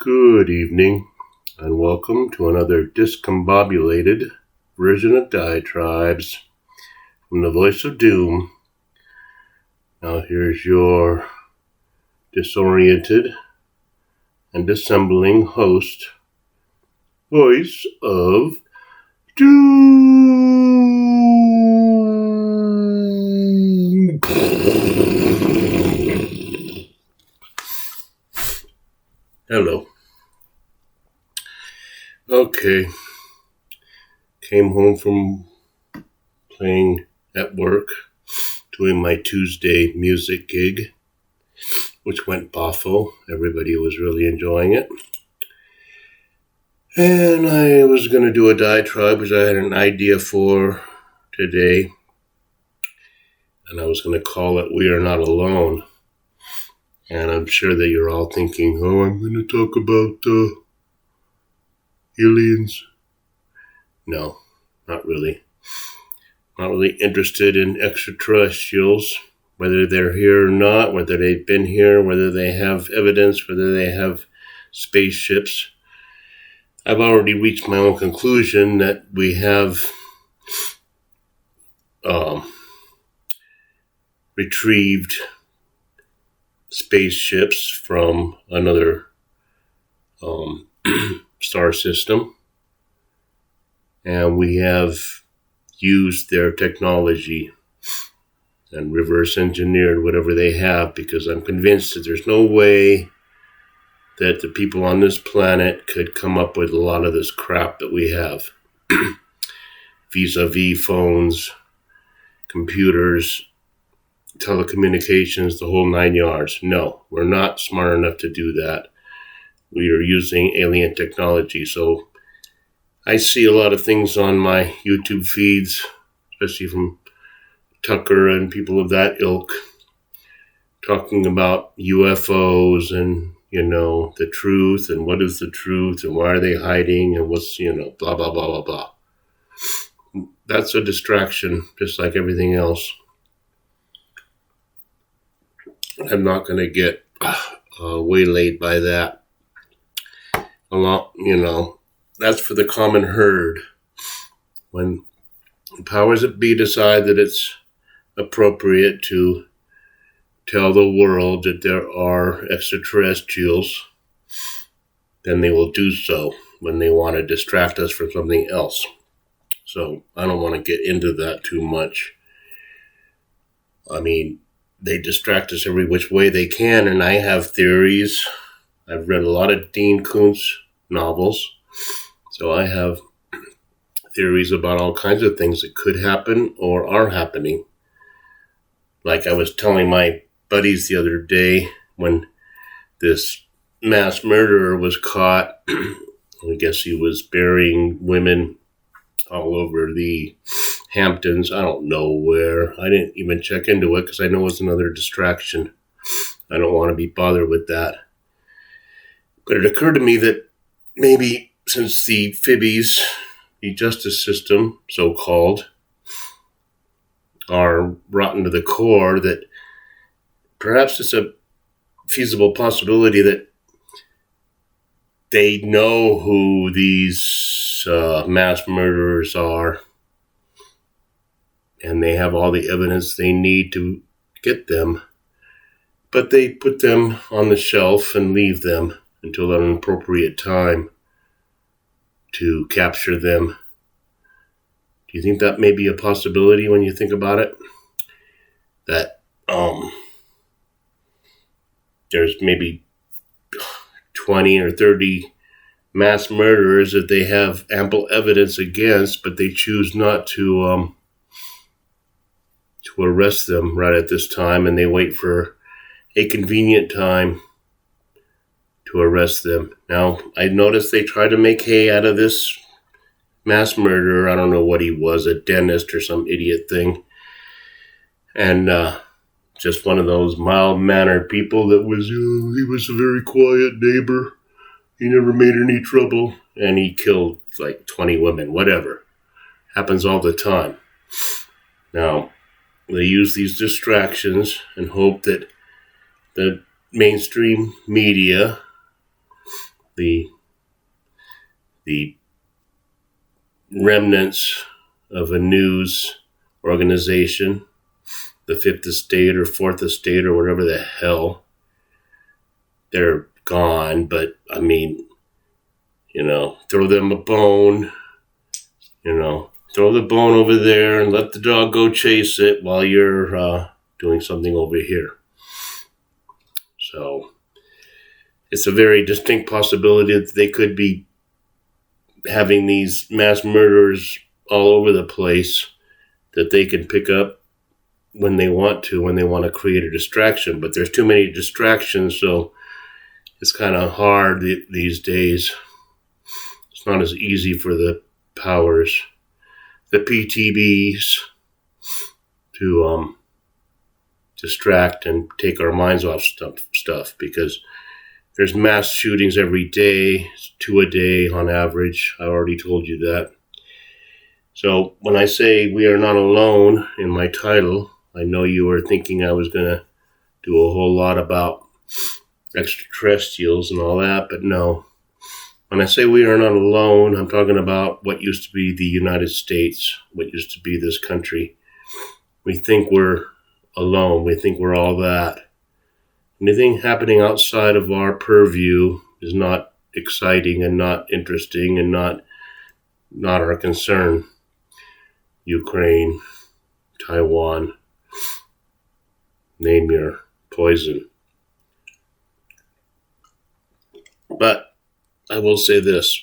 Good evening, and welcome to another discombobulated version of Diatribes from the Voice of Doom. Now here's your disoriented and dissembling host, Voice of Doom. Hello. Okay. Came home from playing at work, doing my Tuesday music gig, which went boffo. Everybody was really enjoying it. And I was going to do a diatribe, which I had an idea for today. And I was going to call it We Are Not Alone. And I'm sure that you're all thinking, I'm going to talk about aliens. No, not really. Not really interested in extraterrestrials, whether they're here or not, whether they've been here, whether they have evidence, whether they have spaceships. I've already reached my own conclusion that we have retrieved spaceships from another star system, and we have used their technology and reverse engineered whatever they have, because I'm convinced that there's no way that the people on this planet could come up with a lot of this crap that we have. Vis-a-vis phones, computers, telecommunications, the whole 9 yards. No, we're not smart enough to do that. We are using alien technology. So I see a lot of things on my YouTube feeds, especially from Tucker and people of that ilk, talking about UFOs and, the truth and what is the truth and why are they hiding and what's, blah, blah, blah, blah, blah. That's a distraction, just like everything else. I'm not going to get waylaid by that. That's for the common herd. When the powers that be decide that it's appropriate to tell the world that there are extraterrestrials, then they will do so when they want to distract us from something else. So I don't want to get into that too much. I mean, they distract us every which way they can, and I have theories. I've read a lot of Dean Koontz novels, so I have theories about all kinds of things that could happen or are happening. Like I was telling my buddies the other day, when this mass murderer was caught, I guess he was burying women all over the Hamptons. I don't know where. I didn't even check into it because I know it's another distraction. I don't want to be bothered with that. But it occurred to me that maybe since the FIBIs, the justice system, so-called, are rotten to the core, that perhaps it's a feasible possibility that they know who these mass murderers are, and they have all the evidence they need to get them, but they put them on the shelf and leave them until an appropriate time to capture them. Do you think that may be a possibility when you think about it? That there's maybe 20 or 30 mass murderers that they have ample evidence against, but they choose not to arrest them right at this time, and they wait for a convenient time to arrest them. Now, I noticed they try to make hay out of this mass murderer. I don't know what he was, a dentist or some idiot thing. And just one of those mild-mannered people that was, he was a very quiet neighbor. He never made any trouble. And he killed like 20 women, whatever. Happens all the time. Now, they use these distractions and hope that the mainstream media the the remnants of a news organization, the Fifth Estate or Fourth Estate or whatever the hell. They're gone, but I mean, throw them a bone, throw the bone over there and let the dog go chase it while you're doing something over here. So it's a very distinct possibility that they could be having these mass murderers all over the place that they can pick up when they want to create a distraction. But there's too many distractions, so it's kind of hard these days. It's not as easy for the powers, the PTBs, to distract and take our minds off stuff because there's mass shootings every day, 2 a day on average. I already told you that. So when I say we are not alone in my title, I know you were thinking I was going to do a whole lot about extraterrestrials and all that, but no. When I say we are not alone, I'm talking about what used to be the United States, what used to be this country. We think we're alone. We think we're all that. Anything happening outside of our purview is not exciting and not interesting and not our concern. Ukraine, Taiwan, name your poison. But I will say this.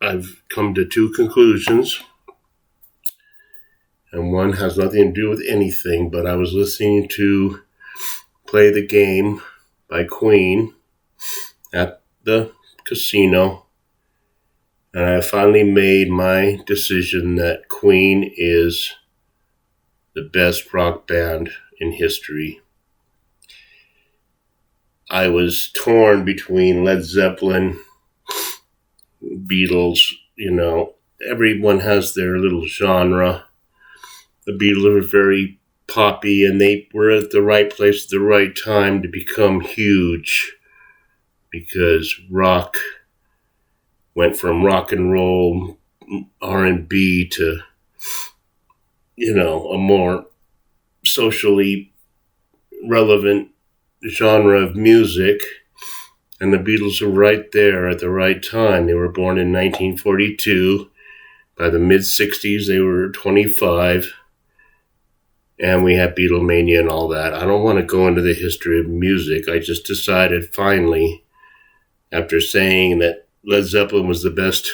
I've come to 2 conclusions, and one has nothing to do with anything, but I was listening to Play the Game by Queen at the casino, and I finally made my decision that Queen is the best rock band in history. I was torn between Led Zeppelin, Beatles, everyone has their little genre. The Beatles were very poppy, and they were at the right place at the right time to become huge because rock went from rock and roll, R&B to, a more socially relevant genre of music. And the Beatles were right there at the right time. They were born in 1942. By the mid-60s, they were 25. And we had Beatlemania and all that. I don't want to go into the history of music. I just decided finally, after saying that Led Zeppelin was the best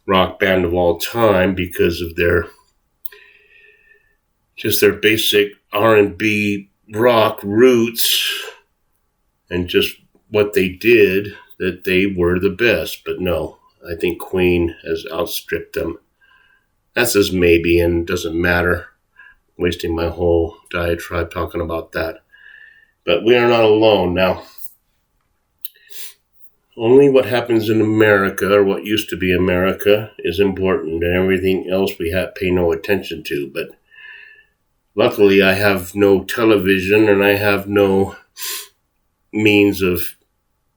rock band of all time because of their basic R&B rock roots and just what they did, that they were the best. But no, I think Queen has outstripped them. That says maybe, and it doesn't matter. I'm wasting my whole diatribe talking about that. But we are not alone. Now, only what happens in America, or what used to be America, is important, and everything else we pay no attention to. But luckily, I have no television, and I have no means of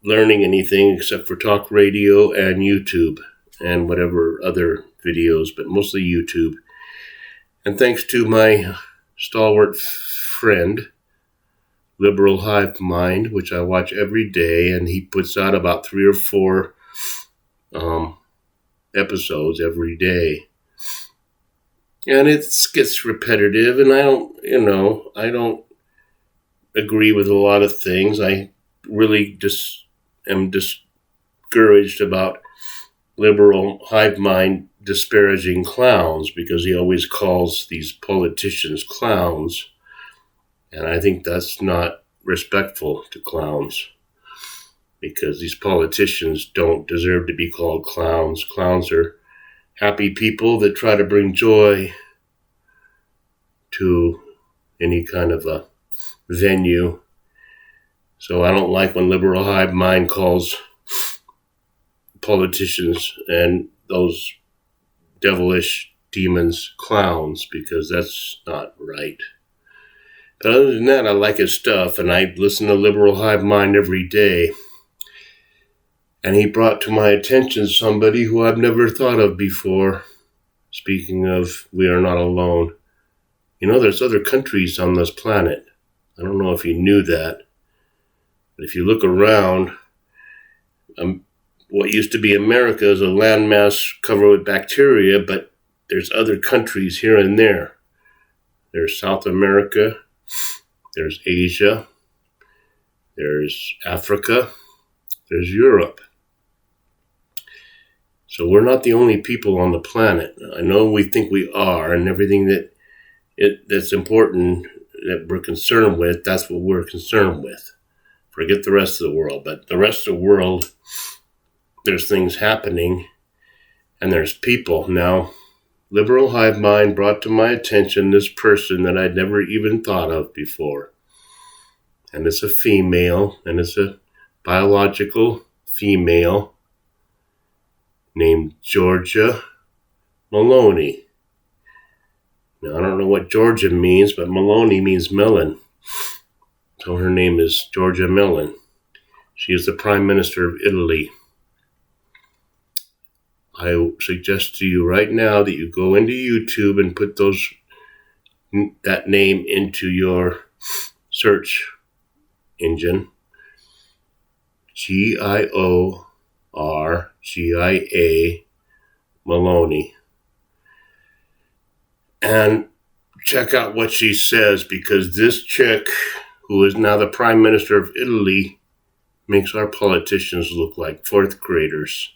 learning anything except for talk radio and YouTube and whatever other videos, but mostly YouTube. And thanks to my stalwart friend, Liberal Hive Mind, which I watch every day, and he puts out about 3 or 4 episodes every day. And it gets repetitive, and I don't agree with a lot of things. I really am discouraged about Liberal Hive Mind disparaging clowns, because he always calls these politicians clowns. And I think that's not respectful to clowns, because these politicians don't deserve to be called clowns. Clowns are happy people that try to bring joy to any kind of a venue. So I don't like when Liberal Hive Mind calls politicians and those devilish demons clowns, because that's not right. But other than that, I like his stuff, and I listen to Liberal Hive Mind every day. And he brought to my attention somebody who I've never thought of before. Speaking of, we are not alone. There's other countries on this planet. I don't know if you knew that. But if you look around, what used to be America is a landmass covered with bacteria, but there's other countries here and there. There's South America, there's Asia, there's Africa, there's Europe. So we're not the only people on the planet. I know we think we are, and everything that's important that we're concerned with, that's what we're concerned with. Forget the rest of the world. But the rest of the world, there's things happening, and there's people. Now, liberal hive mind brought to my attention this person that I'd never even thought of before. And it's a female, and it's a biological female named Giorgia Meloni. Now, I don't know what Giorgia means, but Meloni means melon. So her name is Giorgia Meloni. She is the Prime Minister of Italy. I suggest to you right now that you go into YouTube and put that name into your search engine. Giorgia Meloni. And check out what she says, because this chick, who is now the Prime Minister of Italy, makes our politicians look like fourth graders.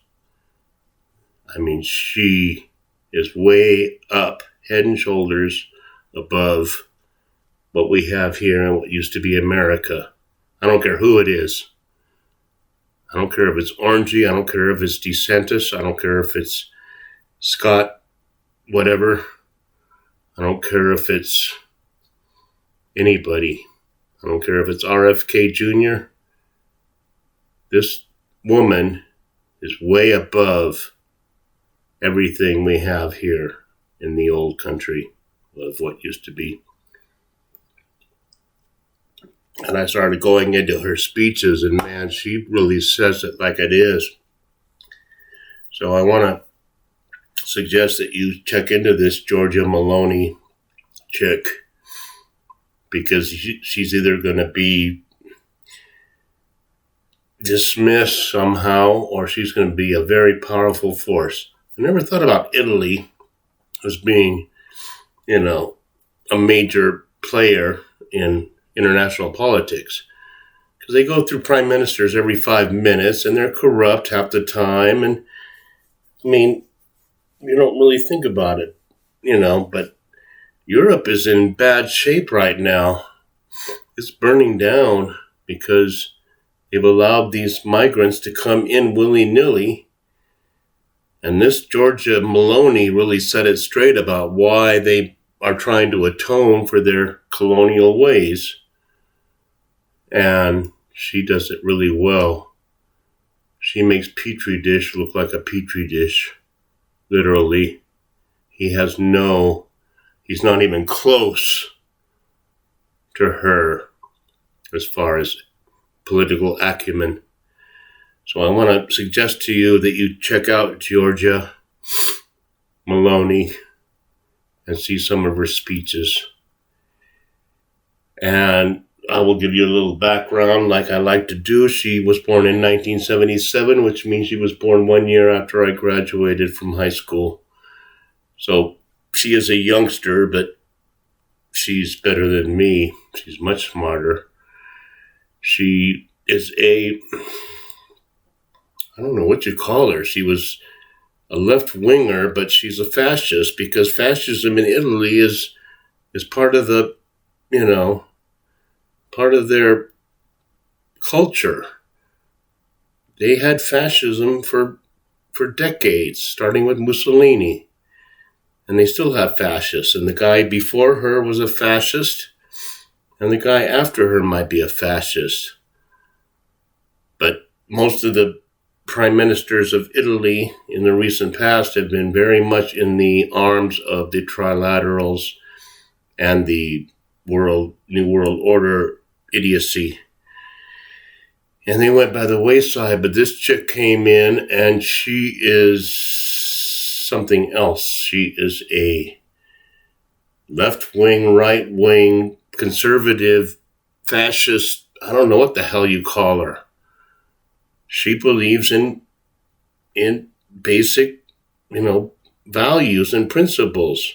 I mean, she is way up, head and shoulders above what we have here and what used to be America. I don't care who it is. I don't care if it's Orangey. I don't care if it's DeSantis. I don't care if it's Scott, whatever. I don't care if it's anybody. I don't care if it's RFK Jr. This woman is way above everything we have here in the old country of what used to be. And I started going into her speeches, and man, she really says it like it is. So I want to suggest that you check into this Giorgia Meloni chick, because she's either going to be dismissed somehow, or she's going to be a very powerful force. I never thought about Italy as being, a major player in international politics, because they go through prime ministers every 5 minutes, and they're corrupt half the time. And I mean, you don't really think about it, but Europe is in bad shape right now. It's burning down because they've allowed these migrants to come in willy-nilly. And this Giorgia Meloni really set it straight about why they are trying to atone for their colonial ways. And she does it really well. She makes Petri dish look like a Petri dish. Literally. He's not even close to her as far as political acumen. So I want to suggest to you that you check out Giorgia Meloni and see some of her speeches. And I will give you a little background like I like to do. She was born in 1977, which means she was born 1 year after I graduated from high school. So she is a youngster, but she's better than me. She's much smarter. She is I don't know what you call her. She was a left-winger, but she's a fascist, because fascism in Italy is part of the, part of their culture. They had fascism for decades, starting with Mussolini. And they still have fascists. And the guy before her was a fascist, and the guy after her might be a fascist. But most of the prime ministers of Italy in the recent past have been very much in the arms of the trilaterals and the New World Order idiocy. and they went by the wayside. But this chick came in, and she is something else. She is a left-wing, right-wing, conservative, fascist. I don't know what the hell you call her. She believes in basic, values and principles.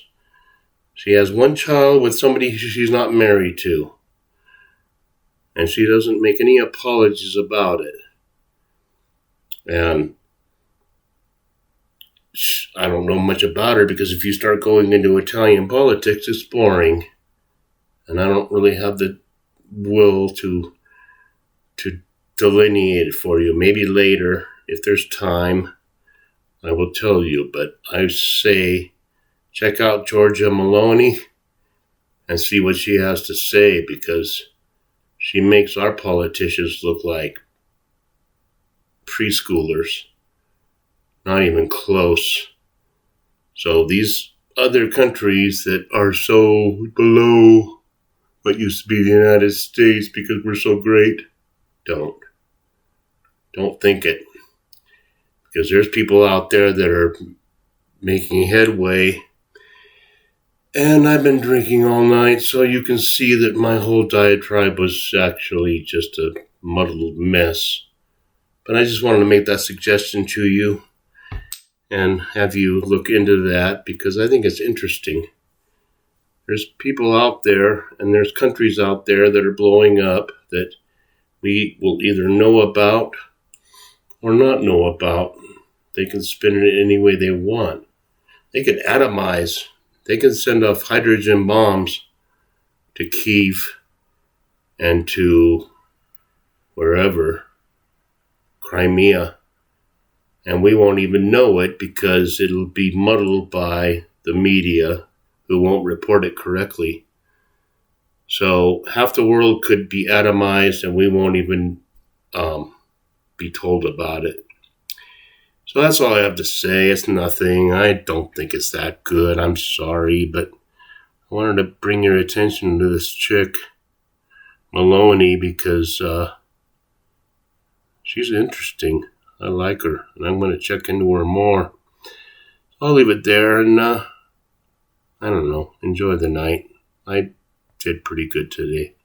She has one child with somebody she's not married to. And she doesn't make any apologies about it. And I don't know much about her, because if you start going into Italian politics, it's boring. And I don't really have the will to delineate it for you. Maybe later, if there's time, I will tell you. But I say, check out Giorgia Meloni and see what she has to say, because she makes our politicians look like preschoolers. Not even close. So these other countries that are so below what used to be the United States because we're so great, don't think it. Because there's people out there that are making headway. And I've been drinking all night, so you can see that my whole diatribe was actually just a muddled mess. But I just wanted to make that suggestion to you and have you look into that, because I think it's interesting. There's people out there, and there's countries out there that are blowing up that we will either know about or not know about. They can spin it any way they want. They can atomize. They can send off hydrogen bombs to Kyiv and to wherever, Crimea. And we won't even know it, because it'll be muddled by the media who won't report it correctly. So half the world could be atomized and we won't even be told about it. So that's all I have to say. It's nothing. I don't think it's that good. I'm sorry, but I wanted to bring your attention to this chick, Meloni, because she's interesting. I like her, and I'm going to check into her more. I'll leave it there, and I don't know. Enjoy the night. I did pretty good today.